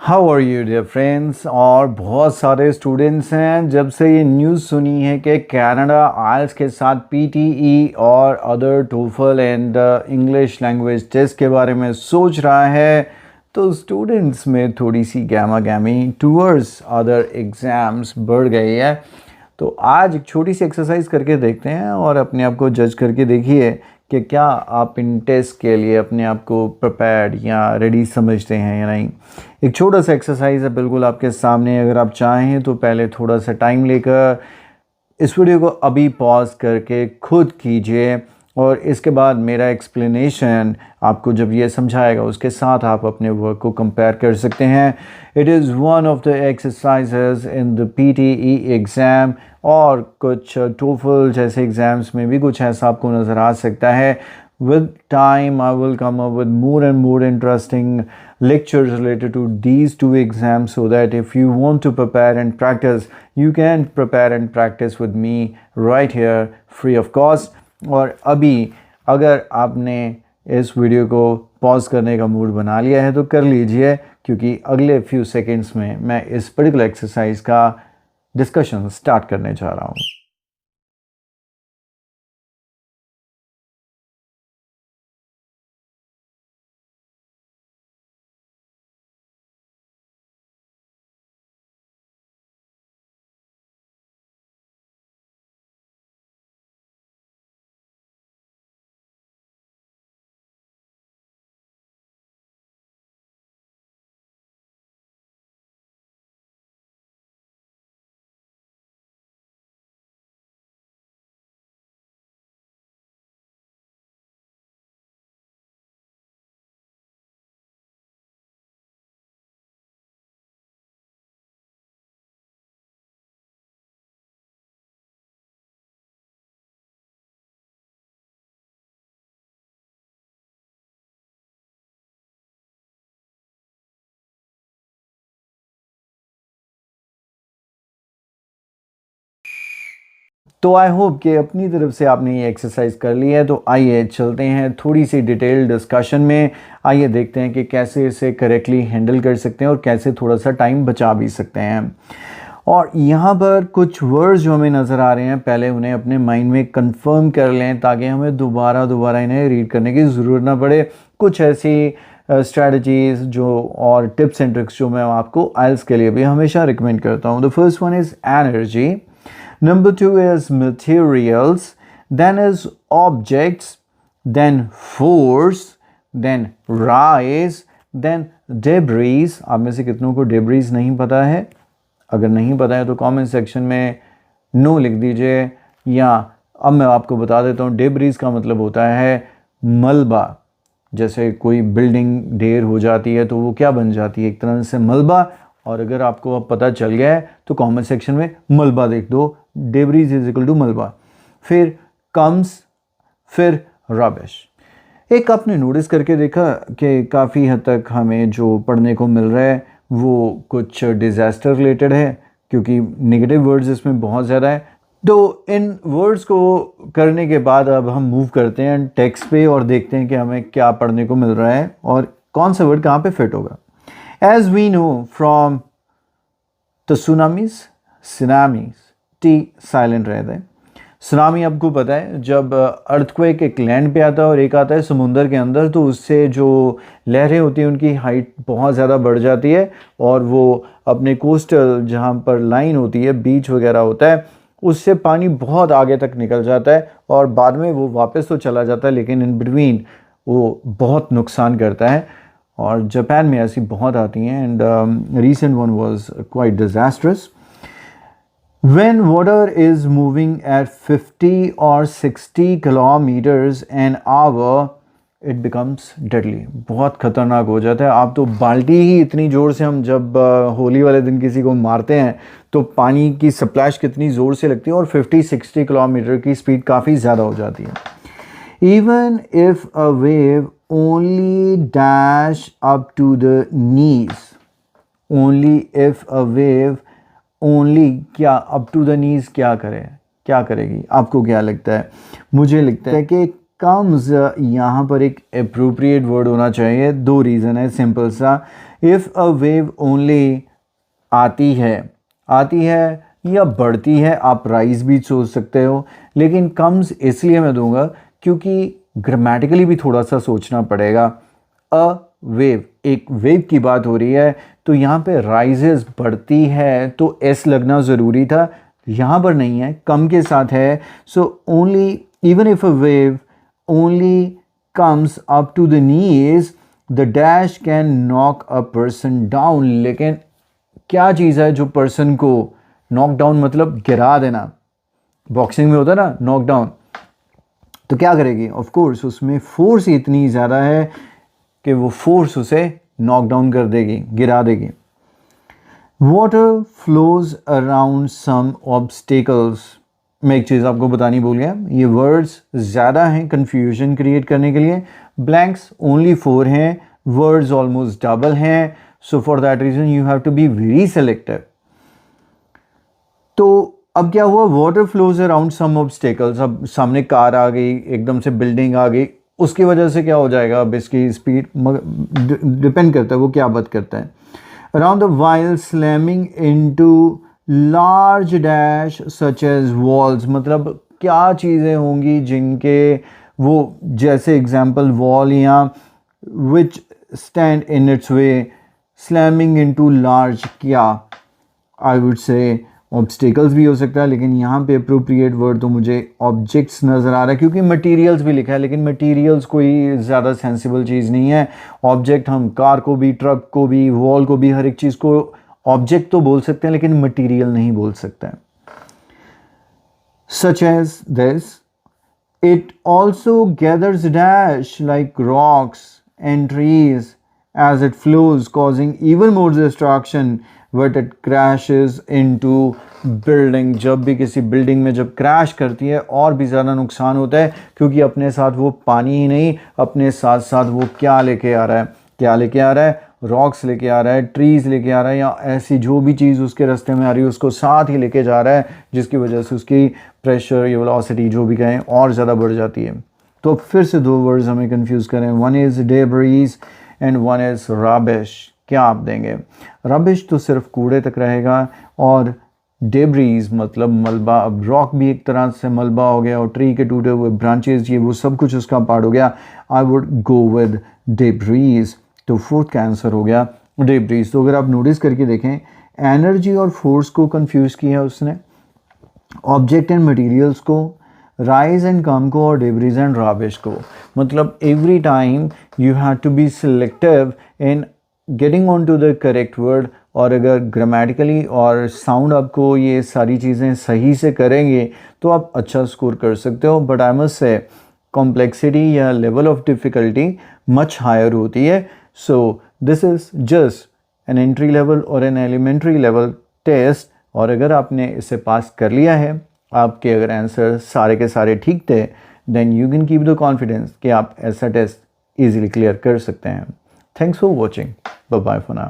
How are you dear friends. और बहुत सारे स्टूडेंट्स हैं जब से ये न्यूज़ सुनी है कि कनाडा आइल्स के साथ पीटीई और other TOEFL and English language test के बारे में सोच रहा है, तो स्टूडेंट्स में थोड़ी सी गैमा गैमी टूवर्ड्स अदर एग्ज़ाम्स बढ़ गई है। तो आज एक छोटी सी एक्सरसाइज करके देखते हैं और अपने आप को जज करके देखिए कि क्या आप इन टेस्ट के लिए अपने आप को प्रिपेयर्ड या रेडी समझते हैं या नहीं। एक छोटा सा एक्सरसाइज है बिल्कुल आपके सामने। अगर आप चाहें तो पहले थोड़ा सा टाइम लेकर इस वीडियो को अभी पॉज करके खुद कीजिए और इसके बाद मेरा एक्सप्लेनेशन आपको जब ये समझाएगा उसके साथ आप अपने वर्क को कंपेयर कर सकते हैं। It is one of the exercises in the PTE exam और कुछ टोफल जैसे एग्ज़ाम्स में भी कुछ ऐसा आपको नज़र आ सकता है। With time, I will come up with more and more interesting lectures related to these two exams so that if you want to prepare and practice, you can prepare and practice with me right here free of cost. और अभी अगर आपने इस video को pause करने का mood बना लिया है तो कर लीजिए, क्योंकि अगले फ्यू सेकेंड्स में मैं इस पर्टिकुलर एक्सरसाइज का डिस्कशन स्टार्ट करने जा रहा हूँ। तो आई होप कि अपनी तरफ से आपने ये एक्सरसाइज कर ली है। तो आइए चलते हैं थोड़ी सी डिटेल डिस्कशन में। आइए देखते हैं कि कैसे इसे करेक्टली हैंडल कर सकते हैं और कैसे थोड़ा सा टाइम बचा भी सकते हैं। और यहाँ पर कुछ वर्ड्स जो हमें नज़र आ रहे हैं, पहले उन्हें अपने माइंड में कंफर्म कर लें ताकि हमें दोबारा इन्हें रीड करने की ज़रूरत ना पड़े। कुछ ऐसी स्ट्रैटेजीज़ जो और टिप्स एंड ट्रिक्स जो मैं आपको आइल्स के लिए भी हमेशा रिकमेंड करता हूँ। The first one is energy, number two is materials, then is objects, then force, then rise, then debris। आप में से कितनों को debris नहीं पता है? अगर नहीं पता है तो कमेंट सेक्शन में नो लिख दीजिए, या अब मैं आपको बता देता हूँ। debris का मतलब होता है मलबा। जैसे कोई बिल्डिंग ढेर हो जाती है तो वो क्या बन जाती है? एक तरह से मलबा। और अगर आपको अब पता चल गया है तो कमेंट सेक्शन में मलबा लिख दो। डेब्रीज इज इक्वल टू मलबा। फिर कम्स, फिर रबिश। एक आपने नोटिस करके देखा कि काफ़ी हद तक हमें जो पढ़ने को मिल रहा है वो कुछ डिज़ास्टर रिलेटेड है, क्योंकि नेगेटिव वर्ड्स इसमें बहुत ज़्यादा है। तो इन वर्ड्स को करने के बाद अब हम मूव करते हैं टेक्स्ट पे और देखते हैं कि हमें क्या पढ़ने को मिल रहा है और कौन सा वर्ड कहाँ पे फिट होगा। As we know from the tsunamis, T silent रहता है। सुनामी आपको पता है जब अर्थक्वेक एक लैंड पे आता है और एक आता है समुंदर के अंदर, तो उससे जो लहरें होती हैं उनकी हाइट बहुत ज़्यादा बढ़ जाती है और वो अपने कोस्टल जहाँ पर लाइन होती है, बीच वगैरह होता है, उससे पानी बहुत आगे तक निकल जाता है और बाद में वो वापस तो चला जाता है, लेकिन इन बिटवीन वो बहुत नुकसान करता है। और जापान में ऐसी बहुत आती हैं and recent one was quite disastrous. When water is moving at 50 or 60 kilometers an hour, it becomes deadly. बहुत ख़तरनाक हो जाता है। आप तो बाल्टी ही इतनी ज़ोर से, हम जब होली वाले दिन किसी को मारते हैं तो पानी की स्प्लैश कितनी ज़ोर से लगती है, और 50-60 किलोमीटर की स्पीड काफ़ी ज़्यादा हो जाती है। Even if a wave only dash up to the knees, only if a wave only क्या up to the knees क्या करेगी? आपको क्या लगता है? मुझे लगता है कि comes यहाँ पर एक appropriate word होना चाहिए। दो रीज़न है सिंपल सा। इफ़ अ वेव ओनली आती है या बढ़ती है, आप राइज भी सोच सकते हो, लेकिन कम्स इसलिए मैं दूंगा क्योंकि ग्रामेटिकली भी थोड़ा सा सोचना पड़ेगा। अ वेव, एक वेव की बात हो रही है, तो यहाँ पे राइजेस बढ़ती है तो एस लगना ज़रूरी था, यहाँ पर नहीं है, कम के साथ है। So only even if a wave only comes up to the knees the dash can knock a person down. लेकिन क्या चीज़ है जो पर्सन को नॉक डाउन, मतलब गिरा देना, बॉक्सिंग में होता है ना नॉक डाउन, तो क्या करेगी? ऑफ कोर्स उसमें फोर्स इतनी ज़्यादा है कि वो फोर्स उसे नॉक डाउन कर देगी, गिरा देगी। Water flows around some obstacles. मैं एक चीज़ आपको बतानी भूल गया, ये वर्ड्स ज़्यादा हैं कन्फ्यूजन क्रिएट करने के लिए। ब्लैंक्स ओनली 4 हैं, वर्ड्स ऑलमोस्ट डबल हैं, so for that reason you have to be very selective. तो अब क्या हुआ? Water flows around some obstacles. अब सामने कार आ गई, एकदम से बिल्डिंग आ गई, उसकी वजह से क्या हो जाएगा? अब इसकी स्पीड डिपेंड करता है वो क्या बात करता है। Around the while slamming into large dash such as walls, मतलब क्या चीज़ें होंगी जिनके वो, जैसे एग्जाम्पल वॉल या विच stand in its way, slamming into large, क्या आई वुड से ऑब्स्टिकल्स भी हो सकता है, लेकिन यहाँ पे अप्रोप्रिएट वर्ड तो मुझे ऑब्जेक्ट्स नज़र आ रहा है, क्योंकि मटेरियल्स भी लिखा है, लेकिन मटेरियल्स कोई ज़्यादा सेंसिबल चीज़ नहीं है। ऑब्जेक्ट हम कार को भी, ट्रक को भी, वॉल को भी, हर एक चीज़ को ऑब्जेक्ट तो बोल सकते हैं, लेकिन मटेरियल नहीं बोल सकते हैं। Such as this, it also gathers dash like rocks and trees as it flows, causing even more destruction but it crashes into building। जब भी किसी बिल्डिंग में जब क्रैश करती है और भी ज़्यादा नुकसान होता है, क्योंकि अपने साथ वो पानी ही नहीं, अपने साथ साथ वो क्या लेके आ रहा है? क्या लेके आ रहा है? रॉक्स लेके आ रहा है, ट्रीज़ लेके आ रहा है, या ऐसी जो भी चीज़ उसके रास्ते में आ रही है उसको साथ ही लेके जा रहा है, जिसकी वजह से उसकी प्रेशर या वेलोसिटी जो भी कहें और ज़्यादा बढ़ जाती है। तो फिर से दो वर्ड्स हमें कंफ्यूज करें, one is debris and one is rubbish. क्या आप देंगे? रबिश तो सिर्फ कूड़े तक रहेगा, और डेब्रीज मतलब मलबा। अब रॉक भी एक तरह से मलबा हो गया, और ट्री के टूटे हुए ब्रांचेस, ये वो सब कुछ उसका पार्ट हो गया। I would go with debris. तो फोर्थ का आंसर हो गया डेब्रीज। तो अगर आप नोटिस करके देखें, एनर्जी और फोर्स को कंफ्यूज किया है उसने, ऑब्जेक्ट एंड मटेरियल्स को, राइज एंड कम को, और डेब्रीज एंड रबिश को। मतलब every time you have to be selective in getting on to the correct word. और अगर ग्रामेटिकली और साउंड आपको ये सारी चीज़ें सही से करेंगे तो आप अच्छा स्कोर कर सकते हो। But I must say complexity या level of difficulty much higher होती है। So this is just an entry level और एन एलिमेंट्री लेवल टेस्ट, और अगर आपने इसे पास कर लिया है, आपके अगर आंसर सारे के सारे ठीक थे, then you can keep the confidence कि आप ऐसा टेस्ट इजीली क्लियर कर सकते हैं। Thanks for watching, bye bye for now.